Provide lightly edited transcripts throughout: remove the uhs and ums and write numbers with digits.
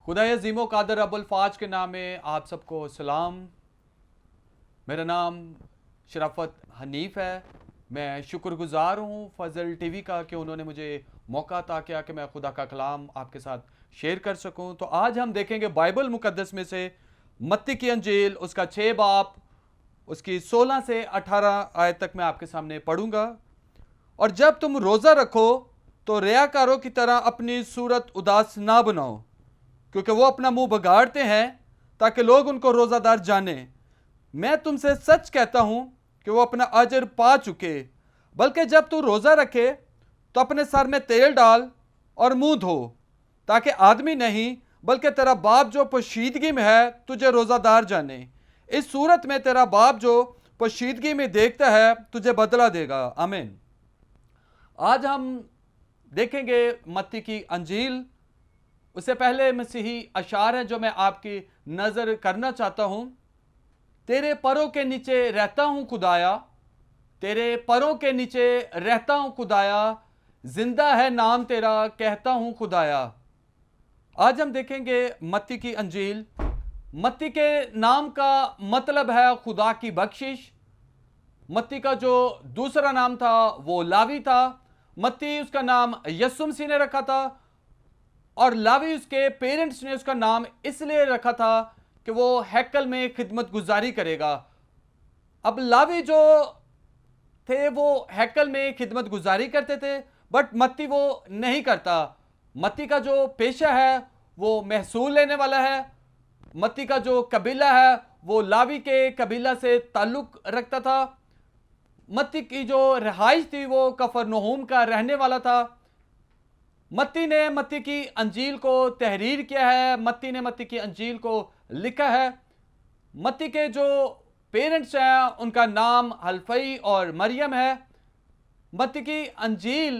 खुदाए अज़ीम व कादर अबुल फ़ाज के नाम में आप सबको सलाम। मेरा नाम शराफत हनीफ़ है। मैं शुक्रगुज़ार हूँ फ़ज़ल टीवी का कि उन्होंने मुझे मौका अता किया कि मैं खुदा का कलाम आपके साथ शेयर कर सकूँ। तो आज हम देखेंगे बाइबल मुक़द्दस में से मत्ती की अंजील उसका 6 बाब उसकी 16 से 18 आयत तक मैं आपके सामने पढ़ूँगा। और जब तुम रोज़ा रखो तो रियाकारों की तरह अपनी सूरत उदास ना बनाओ, क्योंकि वो अपना मुंह बगाड़ते हैं ताकि लोग उनको रोज़ादार जाने। मैं तुमसे सच कहता हूं कि वो अपना अजर पा चुके। बल्कि जब तू रोज़ा रखे तो अपने सर में तेल डाल और मुंह धो, ताकि आदमी नहीं बल्कि तेरा बाप जो पोशीदगी में है तुझे रोज़ादार जाने। इस सूरत में तेरा बाप जो पोशीदगी में देखता है तुझे बदला देगा। आमीन। आज हम देखेंगे मत्ती की अंजील। उससे पहले मसीही अशार है जो मैं आपकी नजर करना चाहता हूं। तेरे पैरों के नीचे रहता हूं खुदाया, तेरे पैरों के नीचे रहता हूं खुदाया, जिंदा है नाम तेरा कहता हूं खुदाया। आज हम देखेंगे मत्ती की अंजील। मत्ती के नाम का मतलब है खुदा की बख्शिश। मत्ती का जो दूसरा नाम था वो लावी था। मत्ती उसका नाम यीशु मसीह ने रखा था और लावी उसके पेरेंट्स ने उसका नाम इसलिए रखा था कि वो हैकल में खिदमत गुजारी करेगा। अब लावी जो थे वो हैकल में खिदमत गुजारी करते थे, बट मत्ती वो नहीं करता। मत्ती का जो पेशा है वो महसूल लेने वाला है। मत्ती का जो कबीला है वो लावी के कबीला से ताल्लुक रखता था। मत्ती की जो रहाइश थी वो कफरनहूम का रहने वाला था। मत्ती ने मत्ती की अंजील को तहरीर किया है। मत्ती ने मत्ती की अंजील को लिखा है। मत्ती के जो पेरेंट्स हैं उनका नाम हल्फई और मरियम है। मत्ती की अंजील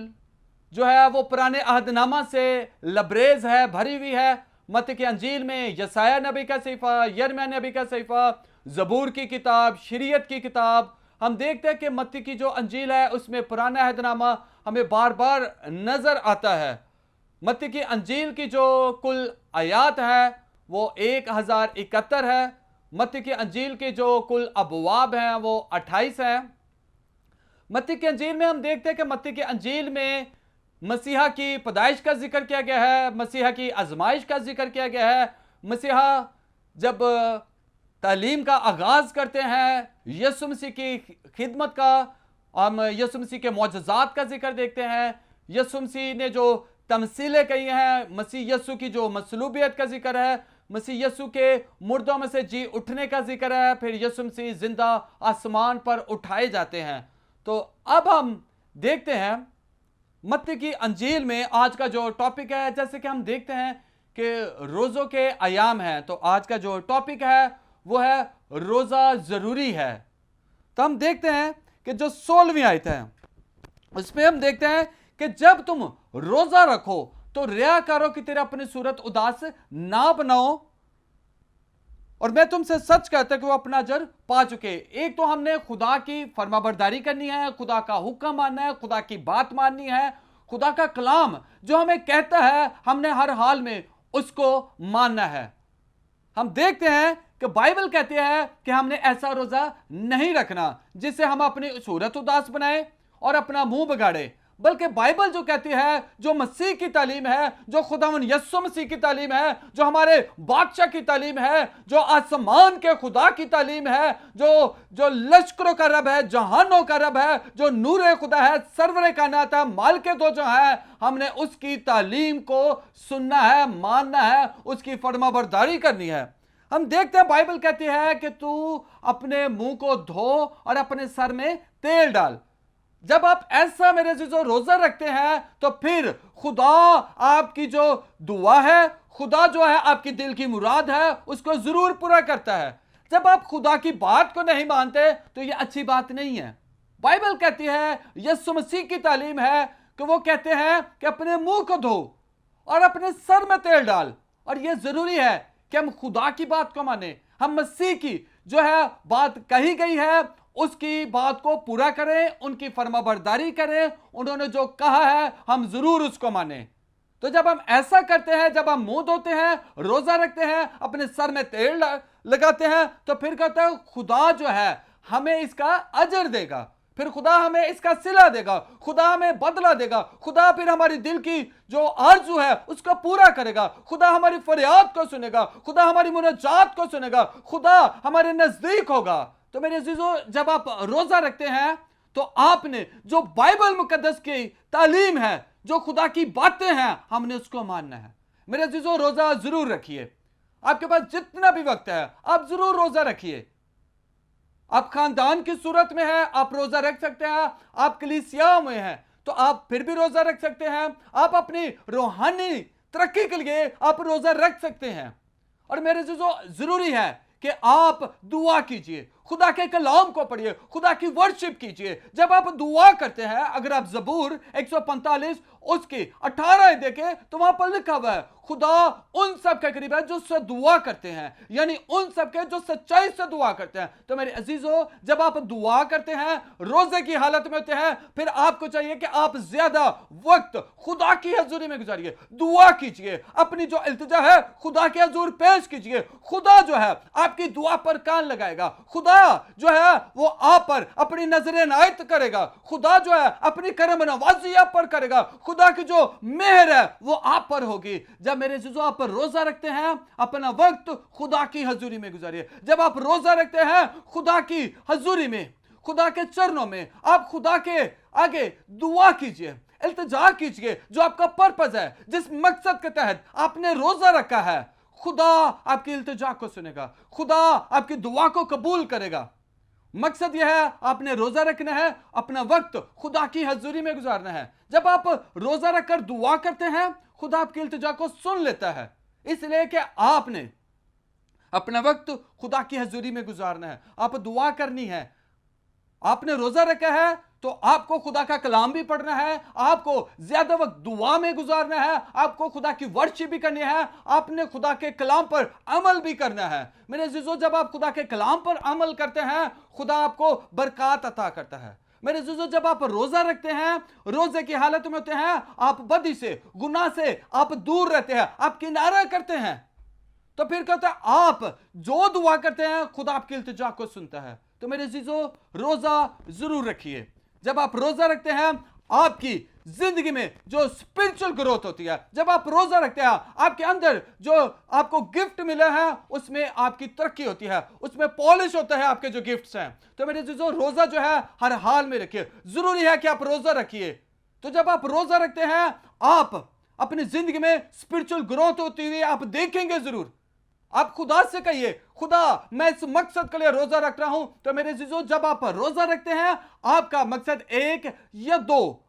जो है वो पुराने अहदनामा से लबरेज है, भरी हुई है। मत्ती की अंजील में यसाया नबी का सहीफा, यिर्मयाह नबी का सहीफा, ज़बूर की किताब, शरीयत की किताब, हम देखते हैं कि मत्ती की जो अंजील है उसमें पुराना अहदनामा हमें बार बार नजर आता है। मत्ती की अंजील की जो कुल आयात है वो 1071 है। मत्ती की अंजील के जो कुल अबवाब हैं वो 28 हैं। मत्ती की अंजील में हम देखते हैं कि मत्ती की अंजील में मसीहा की पैदाइश का जिक्र किया गया है, मसीहा की आजमाइश का जिक्र किया गया है। मसीहा जब तालीम का आगाज करते हैं, यीशु मसीह की खिदमत का, हम यीशु मसीह के मौजज़ात का जिक्र देखते हैं। यीशु मसीह ने जो तमसीलें कही हैं, मसीह यीशु की जो मसलूबियत का जिक्र है, मसीह यीशु के मुर्दों में से जी उठने का जिक्र है, फिर यीशु मसीह जिंदा आसमान पर उठाए जाते हैं। तो अब हम देखते हैं मत्ती की अंजील में आज का जो टॉपिक है, जैसे कि हम देखते हैं कि रोज़ों के अयाम हैं, तो आज का जो टॉपिक है वो है रोज़ा ज़रूरी है। तो हम देखते हैं कि जो 16वीं आयत है उसमें हम देखते हैं कि जब तुम रोज़ा रखो तो रियाकारों की तरह अपनी सूरत उदास ना बनाओ, और मैं तुमसे सच कहता हूं कि वो अपना अजर पा चुके। एक तो हमने खुदा की फरमाबरदारी करनी है, खुदा का हुक्म मानना है, खुदा की बात माननी है, खुदा का कलाम जो हमें कहता है हमने हर हाल में उसको मानना है। हम देखते हैं कि बाइबल कहती है कि हमने ऐसा रोजा नहीं रखना जिससे हम अपनी सूरत उदास बनाए और अपना मुंह बिगाड़े, बल्कि बाइबल जो कहती है, जो मसीह की तालीम है, जो खुदावन यीशु मसीह की तालीम है, जो हमारे बादशाह की तालीम है, जो आसमान के खुदा की तालीम है, जो जो लश्करों का रब है, जहानों का रब है, जो नूर खुदा है, सरवर कायनात है, मालिक दो जो है, हमने उसकी तालीम को सुनना है, मानना है, उसकी फरमाबरदारी करनी है। हम देखते हैं बाइबल कहती है कि तू अपने मुंह को धो और अपने सर में तेल डाल। जब आप ऐसा मेरे अज़ीज़ों रोजा रखते हैं तो फिर खुदा आपकी जो दुआ है, खुदा जो है आपकी दिल की मुराद है उसको जरूर पूरा करता है। जब आप खुदा की बात को नहीं मानते तो यह अच्छी बात नहीं है। बाइबल कहती है, यीशु मसीह की तालीम है कि वो कहते हैं कि अपने मुंह को धो और अपने सर में तेल डाल, और यह जरूरी है कि हम खुदा की बात को माने, हम मसीह की जो है बात कही गई है उसकी बात को पूरा करें, उनकी फरमाबरदारी करें, उन्होंने जो कहा है हम जरूर उसको माने। तो जब हम ऐसा करते हैं, जब हम मुंह धोते हैं, रोजा रखते हैं, अपने सर में तेल लगाते हैं, तो फिर कहता है खुदा जो है हमें इसका अजर देगा, फिर खुदा हमें इसका सिला देगा, खुदा हमें बदला देगा, खुदा फिर हमारी दिल की जो आरज़ू है उसको पूरा करेगा, खुदा हमारी फरियाद को सुनेगा, खुदा हमारी मुनाजात को सुनेगा, खुदा हमारे नजदीक होगा। तो मेरे अजीजों, जब आप रोजा रखते हैं तो आपने जो बाइबल मुकद्दस की तालीम है, जो खुदा की बातें हैं, हमने उसको मानना है। मेरे अजीजों, रोजा जरूर रखिए। आपके पास जितना भी वक्त है आप जरूर रोजा रखिए। आप खानदान की सूरत में हैं, आप रोजा रख सकते हैं। आप कलीसिया में हैं तो आप फिर भी रोजा रख सकते हैं। आप अपनी रूहानी तरक्की के लिए आप रोजा रख सकते हैं। और मेरे अजीजों, जरूरी है कि आप दुआ कीजिए, खुदा के कलाम को पढ़िए, खुदा की वर्शिप कीजिए। जब आप दुआ करते हैं, अगर आप ज़बूर 145 उसकी 18 देखें तो वहां पर लिखा हुआ है खुदा उन सब के करीब है जो उससे दुआ करते हैं, यानी उन सब के जो सच्चाई से दुआ करते हैं। तो मेरे अजीजों, जब आप दुआ करते हैं, रोजे की हालत में होते हैं, फिर आपको चाहिए कि आप ज्यादा वक्त खुदा की हजूरी में गुजारिए, दुआ कीजिए, अपनी जो इल्तिजा है खुदा के हजूर पेश कीजिए। खुदा जो है आपकी दुआ पर कान लगाएगा, खुदा जो है वो आप पर अपनी नजर इनायत करेगा, खुदा जो है अपनी करम नवाजी आप पर करेगा, खुदा की जो मेहर है वो आप पर होगी। जब मेरे अजीजों आप पर रोजा रखते हैं, अपना वक्त खुदा की हजूरी में गुजारिए। जब आप रोजा रखते हैं खुदा की हजूरी में, खुदा के चरणों में, आप खुदा के आगे दुआ कीजिए, इल्तिजा कीजिए। जो आपका पर्पस है, जिस मकसद के तहत आपने रोजा रखा है, खुदा आपकी इल्तिजा को सुनेगा, खुदा आपकी दुआ को कबूल करेगा। मकसद यह है, आपने रोजा रखना है, अपना वक्त खुदा की हजूरी में गुजारना है। जब आप रोजा रखकर दुआ करते हैं, खुदा आपकी इल्तिजा को सुन लेता है, इसलिए कि आपने अपना वक्त खुदा की हजूरी में गुजारना है, आप दुआ करनी है। आपने रोजा रखा है तो आपको खुदा का कलाम भी पढ़ना है, आपको ज्यादा वक्त दुआ में गुजारना है, आपको खुदा की वर्शिप भी करनी है, आपने खुदा के कलाम पर अमल भी करना है। मेरे अजीजों, जब आप खुदा के कलाम पर अमल करते हैं, खुदा आपको बरकत अता करता है। मेरे अजीजों, जब आप रोजा रखते हैं, रोजे की हालत में होते हैं, आप बदी से, गुनाह से आप दूर रहते हैं, आप किनारा करते हैं, तो फिर कहता है आप जो दुआ करते हैं खुदा आपकी इल्तिजा को सुनता है। तो मेरे अजीजों, रोजा जरूर रखिए। जब आप रोजा रखते हैं, आपकी जिंदगी में जो स्पिरिचुअल ग्रोथ होती है, जब आप रोजा रखते हैं, आपके अंदर जो आपको गिफ्ट मिले हैं उसमें आपकी तरक्की होती है, उसमें पॉलिश होता है आपके जो गिफ्ट्स हैं। तो मेरे अजीजों, रोजा जो है हर हाल में रखिए। जरूरी है कि आप रोजा रखिए। तो जब आप रोजा रखते हैं, आप अपनी जिंदगी में स्पिरिचुअल ग्रोथ होती हुई आप देखेंगे जरूर। आप खुदा से कहिए, खुदा मैं इस मकसद के लिए रोजा रख रहा हूं। तो मेरे अजीजों, जब आप रोजा रखते हैं, आपका मकसद 1 या 2,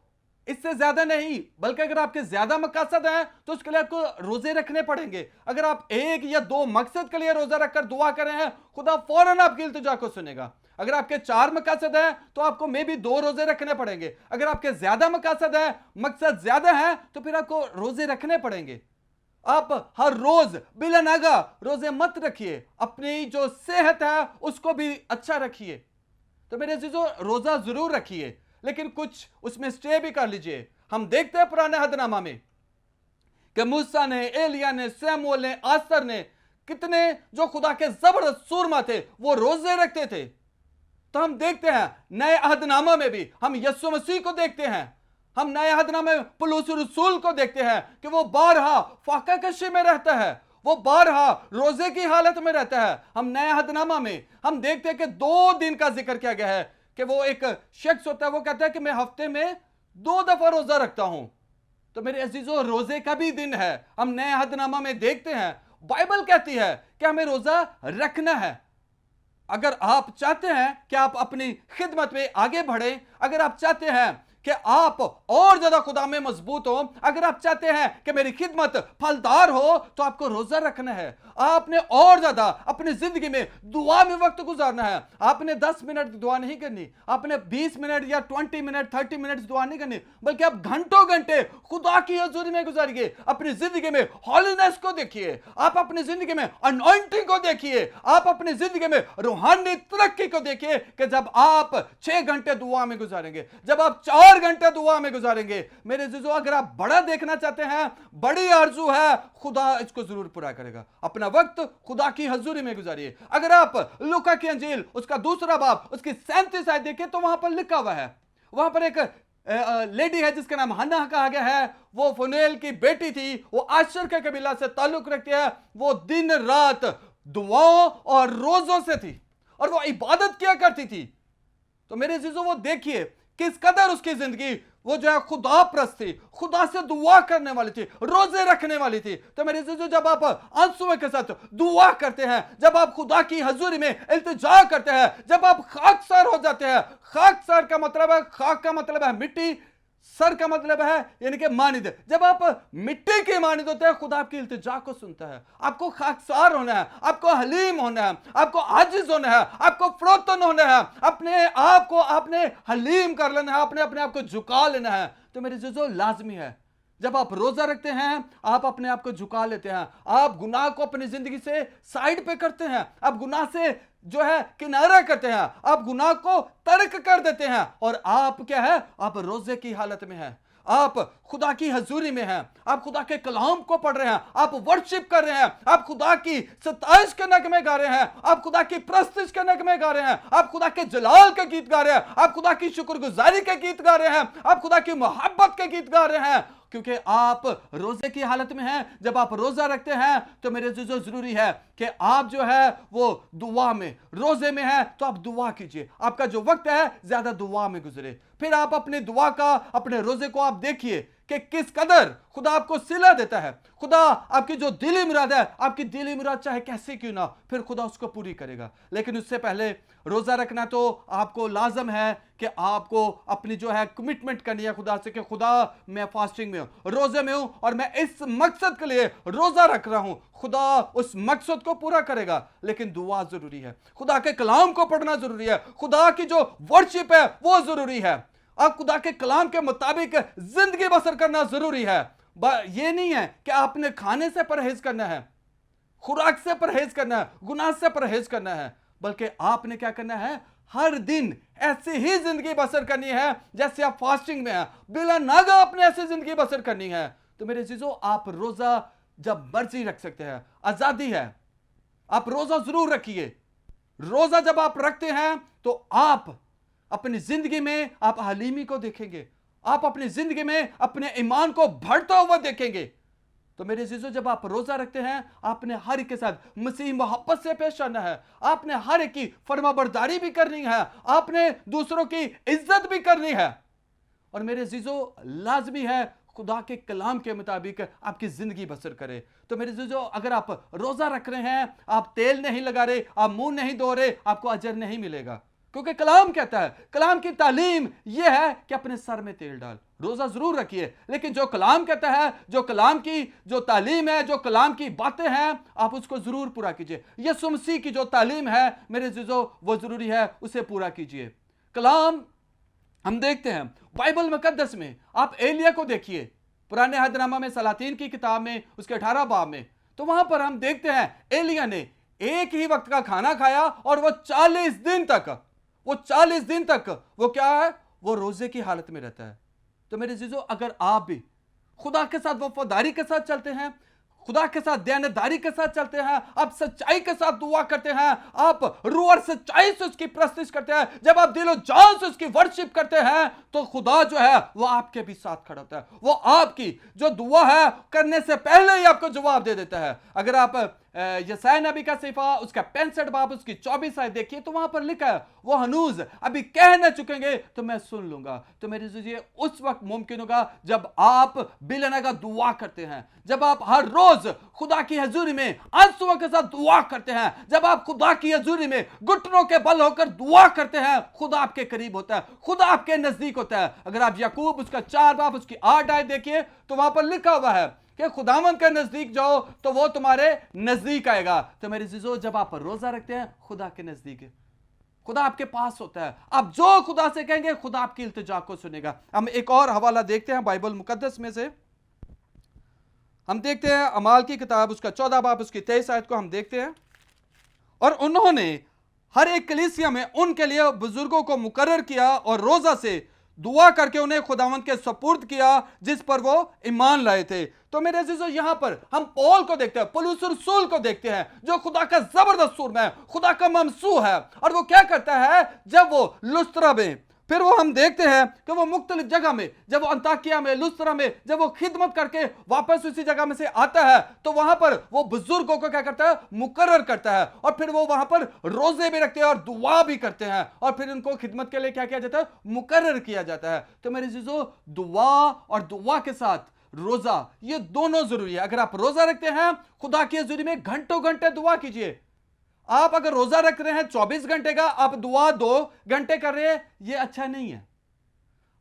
इससे ज्यादा नहीं, बल्कि अगर आपके ज्यादा मकसद हैं तो उसके लिए आपको रोजे रखने पड़ेंगे। अगर आप 1 या 2 मकसद के लिए रोजा रखकर दुआ कर रहे हैं, खुदा फौरन आपकी इल्तिजा को सुनेगा। अगर आपके 4 मकसद हैं तो आपको मे भी 2 रोजे रखने पड़ेंगे। अगर आपके ज्यादा मकसद है, मकसद ज्यादा है, तो फिर आपको रोजे रखने पड़ेंगे। आप हर रोज बिला नागा रोजे मत रखिए, अपनी जो सेहत है उसको भी अच्छा रखिए। तो मेरे अजीजों, रोजा जरूर रखिए, लेकिन कुछ उसमें स्टे भी कर लीजिए। हम देखते हैं पुराने अहदनामा में कि मूसा ने, एलिया ने, सैमुअल ने, आसर ने, कितने जो खुदा के जबरदस्त सूरमा थे, वो रोजे रखते थे। तो हम देखते हैं नए अहदनामा में भी हम यीशु मसीह को देखते हैं, हम नए अहदनामे में पौलुस रसूल को देखते हैं कि वो बारहा फाका कशी में रहता है, वो बारहा रोजे की हालत में रहता है। हम नए अहदनामा में हम देखते हैं कि 2 दिन का जिक्र किया गया है कि वो एक शख्स होता है, वो कहता है कि मैं हफ्ते में 2 दफा रोजा रखता हूं। तो मेरे अजीजों, रोजे का भी दिन है, हम नए अहदनामा में देखते हैं। बाइबल कहती है कि हमें रोजा रखना है। अगर आप चाहते हैं कि आप अपनी खिदमत में आगे बढ़े, अगर आप चाहते हैं कि आप और ज्यादा खुदा में मजबूत हो, अगर आप चाहते हैं कि मेरी खिदमत फलदार हो, तो आपको रोजा रखना है। आपने और ज्यादा अपनी जिंदगी में दुआ में वक्त गुजारना है। आपने 10 मिनट दुआ नहीं करनी, आपने 20 मिनट या 20 मिनट 30 मिनट दुआ नहीं करनी, बल्कि आप घंटों घंटे खुदा की हजूरी में गुजारिए। अपनी जिंदगी में हॉलीनेस को देखिए, आप अपनी जिंदगी में अनॉइंटिंग को देखिए, आप अपनी जिंदगी में रूहानी तरक्की को देखिए कि जब आप 6 घंटे दुआ में गुजारेंगे, जब आप 4 4 घंटे दुआ में गुजारेंगे। मेरे अजीजों, अगर आप बड़ा देखना चाहते हैं, बड़ी आरजू है, खुदा इसको जरूर पूरा करेगा। अपना वक्त खुदा की हजूरी में गुजारिए। अगर आप लूका की अंजील उसका 2 बाब उसकी 37 आयत देखिए तो वहां पर लिखा हुआ है, वहां पर एक लेडी है जिसका नाम हन्ना कहा गया है। वो फनुएल की बेटी थी, वो आशर के कबीला से ताल्लुक रखती है। वो दिन रात दुआओं और रोजों से थी और वो इबादत किया करती थी। तो मेरे अजीजों, वो देखिए किस कदर उसकी जिंदगी वो जो है खुदा प्रस्त थी, खुदा से दुआ करने वाली थी, रोजे रखने वाली थी। तो मेरे अजीजों, जब आप आंसुओं के साथ दुआ करते हैं, जब आप खुदा की हजूरी में इल्तिजा करते हैं, जब आप खाकसार हो जाते हैं, खाकसार का मतलब है, खाक का मतलब है मिट्टी, सर का मतलब है यानी कि मानिद। जब आप मिट्टी के मानिद होते हैं, खुदा आपकी इल्तिजा को सुनता है। आपको खाकसार होना है, आपको हलीम होना है, आपको आजिज होना है, आपको फरोतन होना है, अपने आप को आपने हलीम कर लेना है, अपने आप को झुका लेना है। तो मेरे अजीजों, लाजमी है जब आप रोजा रखते हैं, आप अपने आप को झुका लेते हैं, आप गुनाह को अपनी जिंदगी से साइड पे करते हैं, आप गुनाह से जो है किनारा करते हैं, आप गुनाह को तर्क कर देते हैं और आप क्या है, आप रोजे की हालत में हैं, आप खुदा की हजूरी में हैं, आप खुदा के कलाम को पढ़ रहे हैं, आप वर्शिप कर रहे हैं, आप खुदा की सताइश के नगमे गा रहे हैं, आप खुदा की प्रस्तिश के नगमे गा रहे हैं, आप खुदा के जलाल के गीत गा रहे हैं, आप खुदा की शुक्रगुजारी के गीत गा रहे हैं, आप खुदा की मोहब्बत के गीत गा रहे हैं, क्योंकि आप रोजे की हालत में हैं। जब आप रोजा रखते हैं तो मेरे अजीजों, जरूरी है कि आप जो है वो दुआ में, रोजे में है तो आप दुआ कीजिए। आपका जो वक्त है ज्यादा दुआ में गुजरे। फिर आप अपनी दुआ का, अपने रोजे को आप देखिए कि किस कदर खुदा आपको सिला देता है। खुदा आपकी जो दिली मुराद है, आपकी दिली मुराद चाहे कैसी क्यों ना, फिर खुदा उसको पूरी करेगा। लेकिन उससे पहले रोजा रखना तो आपको लाजम है कि आपको अपनी जो है कमिटमेंट करनी है खुदा से कि खुदा मैं फास्टिंग में हूं, रोजे में हूं और मैं इस मकसद के लिए रोजा रख रहा हूं। खुदा उस मकसद को पूरा करेगा। लेकिन दुआ जरूरी है, खुदा के कलाम को पढ़ना जरूरी है, खुदा की जो वर्शिप है वो जरूरी है। आप खुदा के कलाम के मुताबिक जिंदगी बसर करना जरूरी है। ये नहीं है कि आपने खाने से परहेज करना है, खुराक से परहेज करना है, गुनाह से परहेज करना है, बल्कि आपने क्या करना है, हर दिन ऐसी ही जिंदगी बसर करनी है जैसे आप फास्टिंग में हैं। बिला नागा आपने ऐसी जिंदगी बसर करनी है। तो मेरे अजीजों, आप रोजा जब मर्जी रख सकते हैं, आजादी है, आप रोजा जरूर रखिए। रोजा जब आप रखते हैं तो आप अपनी जिंदगी में आप हलीमी को देखेंगे, आप अपनी जिंदगी में अपने ईमान को बढ़ता हुआ देखेंगे। तो मेरे अजीजों, जब आप रोजा रखते हैं, आपने हर एक के साथ मसीह मोहब्बत से पेश आना है, आपने हर एक की फरमाबरदारी भी करनी है, आपने दूसरों की इज्जत भी करनी है। और मेरे अजीजों, लाजमी है खुदा के कलाम के मुताबिक आपकी जिंदगी बसर करे। तो मेरे अजीजों, अगर आप रोजा रख रहे हैं, आप तेल नहीं लगा रहे, आप मुंह नहीं धो रहे, आपको अजर नहीं मिलेगा, क्योंकि कलाम कहता है, कलाम की तालीम यह है कि अपने सर में तेल डाल। रोजा जरूर रखिए, लेकिन जो कलाम कहता है, जो कलाम की जो तालीम है, जो कलाम की बातें हैं, आप उसको जरूर पूरा कीजिए। यीशु मसीह की जो तालीम है मेरे अजीजों, वो जरूरी है, उसे पूरा कीजिए। कलाम हम देखते हैं बाइबल मुकद्दस में, आप एलिया को देखिए, पुराने अहदनामा में सलातीन की किताब में उसके 18 बाब में, तो वहां पर हम देखते हैं एलिया ने एक ही वक्त का खाना खाया और वो 40 दिन तक वो क्या है, वो रोजे की हालत में रहता है। तो मेरे जीजो, अगर आप भी खुदा के साथ वफादारी के साथ चलते हैं, खुदा के साथ दयानतदारी के साथ चलते हैं, आप सच्चाई के साथ दुआ करते हैं, आप रूह और सच्चाई से उसकी प्रस्तिश करते हैं, जब आप दिलो जान से उसकी वर्शिप करते हैं, तो खुदा जो है वो आपके भी साथ खड़ा होता है। वो आपकी जो दुआ है करने से पहले ही आपको जवाब दे देता है। अगर आप यशायाह नबी का सिफा उसका 65 बाब उसकी 24 आयत देखिए, तो वहां पर लिखा है, वो हनूज अभी कह न चुकेंगे तो मैं सुन लूंगा। तो मेरे ये उस वक्त मुमकिन होगा जब आप बिलनगा दुआ करते हैं, जब आप हर रोज खुदा की हजूरी में आंसुओं के साथ दुआ करते हैं, जब आप खुदा की हजूरी में घुटनों के बल होकर दुआ करते हैं, खुदा आपके करीब होता है, खुदा आपके नजदीक होता है। अगर आप याकूब उसका 4 बाब उसकी 8 आयत देखिए, तो वहां पर लिखा हुआ है कि खुदावंद के नजदीक जाओ तो वो तुम्हारे नजदीक आएगा। तो मेरे जीजो, जब आप रोजा रखते हैं, खुदा के नजदीक है, खुदा आपके पास होता है। आप जो खुदा से कहेंगे, खुदा आपकी इल्तिजा को सुनेगा। हम एक और हवाला देखते हैं बाइबल मुकद्दस में से, हम देखते हैं अमाल की किताब उसका 14 बाब उसकी 23 आयत को हम देखते हैं। और उन्होंने हर एक कलीसिया में उनके लिए बुजुर्गों को मुकर्रर किया और रोजा से दुआ करके उन्हें खुदावंद के सपुर्द किया जिस पर वो ईमान लाए थे। तो मेरे अजीजों, यहां पर हम पौल को देखते हैं, पौलुस रसूल को देखते हैं, जो खुदा का जबरदस्त सूरमा है, खुदा का ममसू है। और वो क्या करता है, जब वो लुस्त्रा में, फिर वो हम देखते हैं कि वो मुख्तलिफ जगह में, जब वो अंताकिया में, लुस्त्रा में, जब वो खिदमत करके वापस उसी जगह में से आता है, तो वहां पर वो बुजुर्गों को क्या करता है, मुकर्रर करता है। और फिर वो वहां पर रोजे भी रखते हैं और दुआ भी करते हैं, और फिर उनको खिदमत के लिए क्या किया जाता है, मुकर्रर किया जाता है। तो मेरे जीजो, दुआ और दुआ के साथ रोजा, ये दोनों जरूरी है। अगर आप रोजा रखते हैं, खुदा की हजूरी में घंटों घंटे दुआ कीजिए। आप अगर रोजा रख रहे हैं 24 घंटे का, आप दुआ 2 घंटे कर रहे हैं, यह अच्छा नहीं है।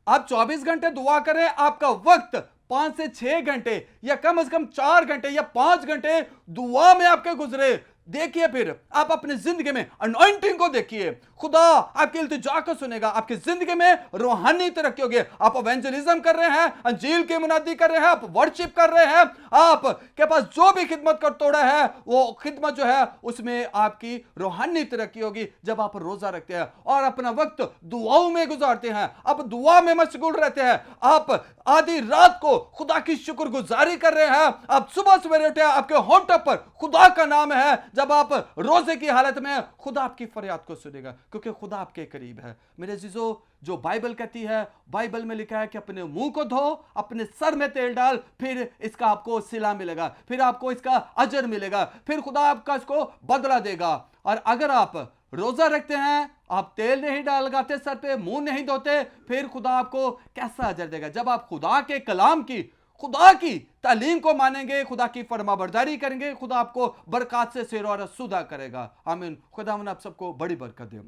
आप 24 घंटे दुआ कर रहे हैं, आपका वक्त 5 से 6 घंटे या कम से कम 4 घंटे या 5 घंटे दुआ में आपके गुजरे। देखिए, फिर आप अपनी जिंदगी में अनॉइंटिंग को देखिए, खुदा आपकी इल्तिजा को सुनेगा, आपकी जिंदगी में रूहानी तरक्की होगी। आप एवेंजलिज्म कर रहे हैं, अंजील की मुनादी कर रहे हैं, आप वर्शिप कर रहे हैं, आप के पास जो भी खिदमत कर तोड़ा है, वो खिदमत जो है उसमें आपकी रूहानी तरक्की होगी जब आप रोजा रखते हैं और अपना वक्त दुआओं में गुजारते हैं, आप दुआ में मशगूल रहते हैं, आप आधी रात को खुदा की शुक्रगुजारी कर रहे हैं, आप सुबह सवेरे उठे, आपके होंठों पर खुदा का नाम है। जब आप रोजे की हालत में, खुदा आपकी फरियाद को सुनेगा, क्योंकि खुदा आपके करीब है। मेरे अजीजों, जो बाइबल कहती है, बाइबल में लिखा है कि अपने मुंह को धो, अपने सर में तेल डाल, फिर इसका आपको सिला मिलेगा, फिर आपको इसका अजर मिलेगा, फिर खुदा आपका इसको बदला देगा। और अगर आप रोजा रखते हैं, आप तेल नहीं डाल लगाते सर पे, मुंह नहीं धोते, फिर खुदा आपको कैसा अजर देगा? जब आप खुदा के कलाम की, खुदा की तालीम को मानेंगे, खुदा की फरमाबरदारी करेंगे, खुदा आपको बरकत से सिर और सुदा करेगा। आमीन। खुदा आप सबको बड़ी बरकत दे।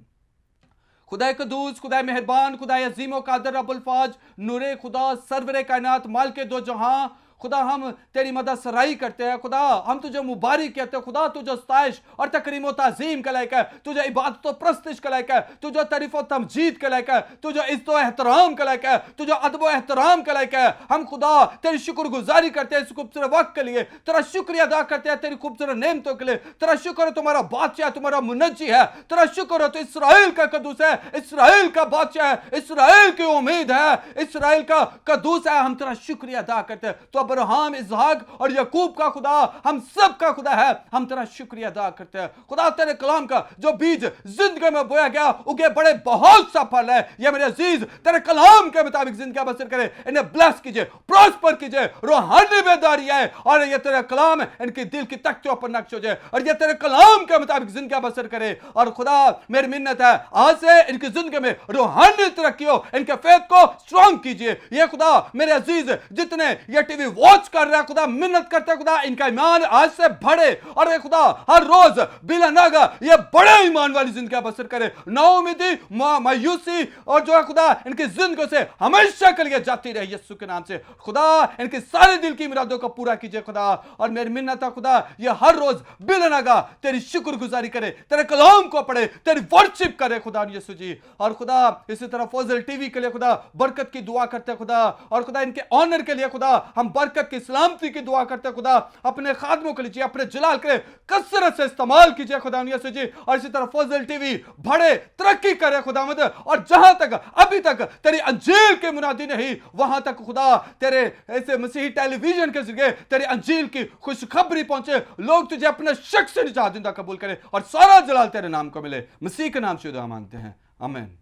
खुदा कदूस, खुदा मेहरबान, खुदा अजीम कादर रब्बुल फाज, नूरे खुदा, सरवरे कायनात, माल के दो जहां, खुदा हम तेरी मदद सराई करते हैं। खुदा हम तुझे मुबारक कहते हैं। खुदा तुझे स्ताइश और तकरीम व ताज़ीम के लायक है, तुझे इबादत व प्रस्तिश के लायक है, तुझे तारीफ व तमजीद के लायक है, तुझे इज्जत व एहतराम के लायक है, तुझे अदब व एहतराम के लायक है। हम खुदा तेरी शुक्रगुजारी करते हैं इस खूबसूरत वक्त के लिए, तेरा शुक्रिया अदा करते हैं तेरी खूबसूरत नेमतों के लिए। तेरा शुक्र है तुम्हारा बादशाह, तुम्हारा मुनज्जी है। तेरा शुक्र है तो इस्राएल का कदूस है, इस्राएल का बादशाह है, इस्राएल की उम्मीद है, इस्राएल का कदूस है। हम तेरा शुक्रिया अदा करते हैं। तो अब्राहम, इसहाक और याकूब का खुदा, हम सब का खुदा है। हम तेरा शुक्रिया अदा करते हैं। खुदा तेरे कलाम का जो बीज जिंदगी में बोया गया, उगे बड़े बहुत सा फल है। ये मेरे अजीज तेरे कलाम के मुताबिक जिंदगी बसर करे, इन्हें ब्लेस कीजिए, प्रॉस्पर कीजिए, रूहानी बेदारी है। और ये तेरे कलाम है, इनके दिल की तख्तियों पर नक्श हो जाए और ये तेरे कलाम के मुताबिक जिंदगी बसर करे। और खुदा मेरी मिन्नत है, आज से इनकी जिंदगी में रूहानी तरक्की हो, इनके फेथ को स्ट्रांग कीजिए। ये खुदा मेरे अजीज जितने ये टीवी वॉच कर रहे हैं, खुदा मिन्नत करते हैं, खुदा इनका ईमान आज से बढ़े और ये खुदा हर रोज बिला नागा ये बड़े ईमान वाली जिंदगी बसर करे। नाउमीदी, मायूसी और जो है खुदा इनकी जिंदगी से हमेशा के लिए जाती रहे यीशु के नाम से। खुदा इनकी सारे दिल की मुरादों को पूरा कीजिए खुदा। और मेरी मिन्नत है खुदा, ये हर रोज बिला नागा तेरी शुक्रगुजारी करे, तेरे कलाम को पढ़े, तेरी वर्शिप करे खुदा यीशु जी। और खुदा इसी तरह फजल टीवी के लिए खुदा बरकत की दुआ करते हैं खुदा, और खुदा इनके ऑनर के लिए खुदा हम बरकत की सलामती की दुआ करते हैं खुदा। अपने खादमों के लिए अपने जलाल के लिए कसरत से इस्तेमाल कीजिए खुदा यीशु जी। और इसी तरह फजल टीवी बढ़े, तरक्की करे खुदावंद, और जहां तक अभी तक तेरी अंजील के मुनादी नहीं, वहां तक खुदा तेरे ऐसे मसीही टेलीविजन के जरिए तेरी अंजील की खुशखबरी पहुंचे, लोग तुझे अपने शख्स से निजात कबूल करें और सारा जलाल तेरे नाम को मिले। मसीह के नाम से दुआ मांगते हैं, आमीन।